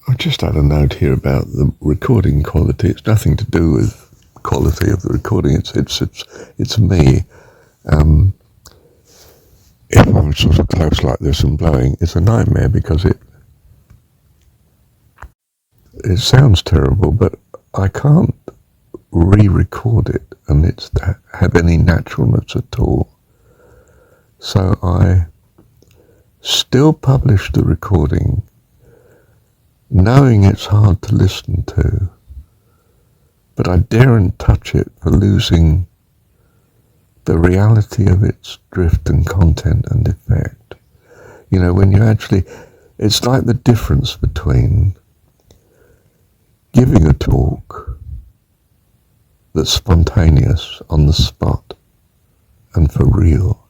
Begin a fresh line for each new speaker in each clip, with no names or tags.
I just had a note here about the recording quality. It's nothing to do with quality of the recording. It's me. If I'm sort of close like this and blowing, it's a nightmare because it sounds terrible, but I can't re-record it and it's have any naturalness at all. So I still publish the recording, knowing it's hard to listen to, but I daren't touch it for losing the reality of its drift and content and effect. You know, when you actually, it's like the difference between giving a talk that's spontaneous, on the spot, and for real,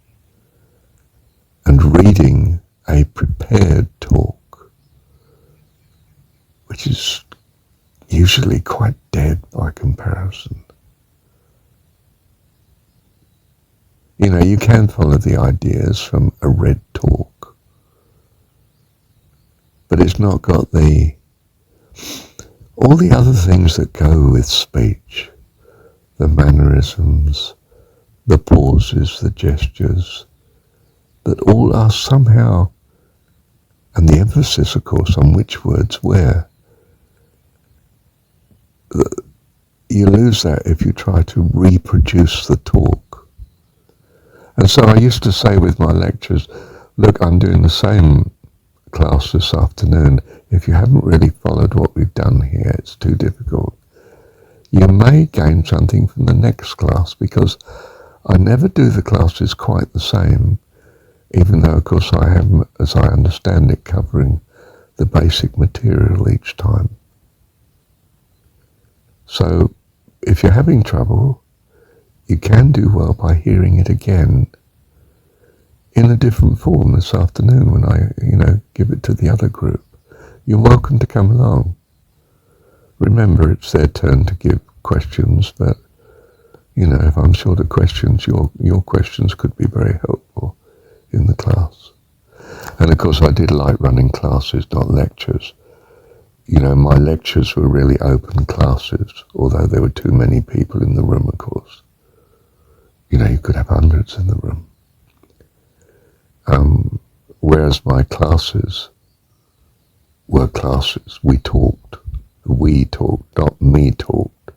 and reading a prepared talk, which is usually quite dead by comparison. You know, you can follow the ideas from a read talk, but it's not got all the other things that go with speech, the mannerisms, the pauses, the gestures, that all are somehow, and the emphasis, of course, on which words where. You lose that if you try to reproduce the talk. And so I used to say with my lectures, look, I'm doing the same class this afternoon. If you haven't really followed what we've done here, it's too difficult. You may gain something from the next class, because I never do the classes quite the same, even though, of course, I have, as I understand it, covering the basic material each time. So if you're having trouble, you can do well by hearing it again in a different form this afternoon when I, give it to the other group. You're welcome to come along. Remember, it's their turn to give questions, but, if I'm short of questions, your questions could be very helpful in the class. And of course, I did like running classes, not lectures. My lectures were really open classes, although there were too many people in the room, of course. You could have hundreds in the room. Whereas my classes were classes. We talked, not me talked.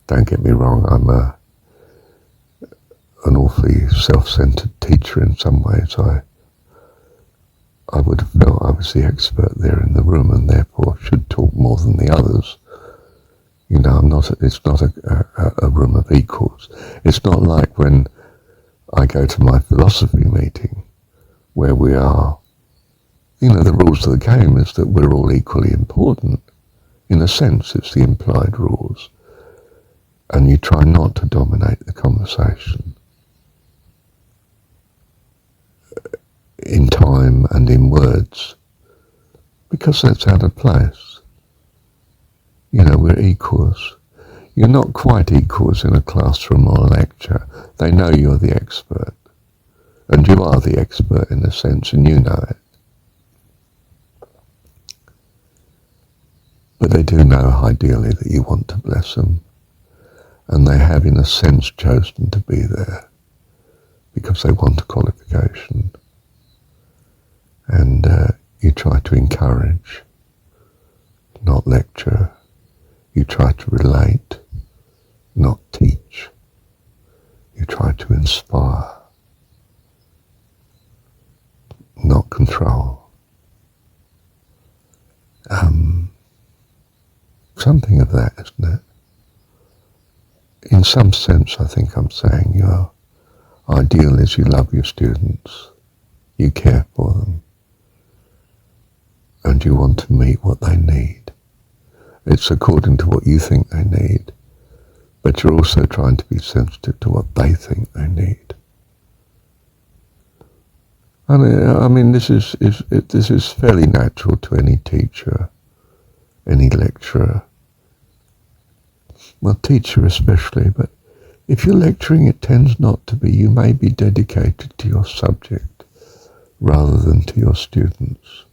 Don't get me wrong, I'm an awfully self-centered teacher in some ways. I would have felt I was the expert there in the room and therefore should talk more than the others. It's not a room of equals. It's not like when I go to my philosophy meeting where we are, the rules of the game is that we're all equally important. In a sense, it's the implied rules. And you try not to dominate the conversation in time and in words, because that's out of place. We're equals. You're not quite equals in a classroom or a lecture. They know you're the expert, and you are the expert in a sense, and you know it. But they do know ideally that you want to bless them, and they have in a sense chosen to be there because they want a qualification. And you try to encourage, not lecture. You try to relate, not teach. You try to inspire, not control. Something of that, isn't it? In some sense, I think I'm saying your ideal is you love your students, you care for them, and you want to meet what they need. It's according to what you think they need, but you're also trying to be sensitive to what they think they need. And this is fairly natural to any teacher, any lecturer. Well, teacher especially, but if you're lecturing, it tends not to be. You may be dedicated to your subject rather than to your students.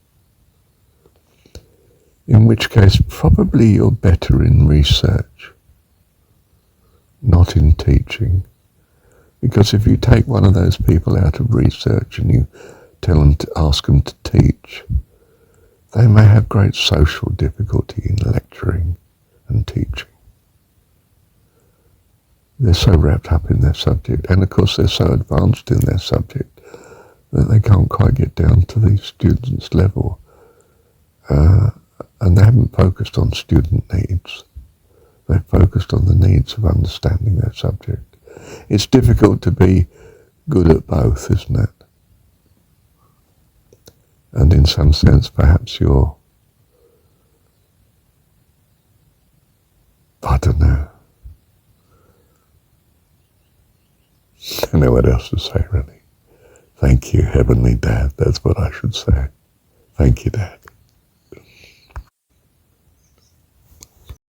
in which case probably you're better in research, not in teaching. Because if you take one of those people out of research and you tell them to ask them to teach, they may have great social difficulty in lecturing and teaching. They're so wrapped up in their subject, and of course they're so advanced in their subject that they can't quite get down to the student's level. And they haven't focused on student needs. They've focused on the needs of understanding their subject. It's difficult to be good at both, isn't it? And in some sense, perhaps you're, I don't know what else to say, really. Thank you, Heavenly Dad. That's what I should say. Thank you, Dad.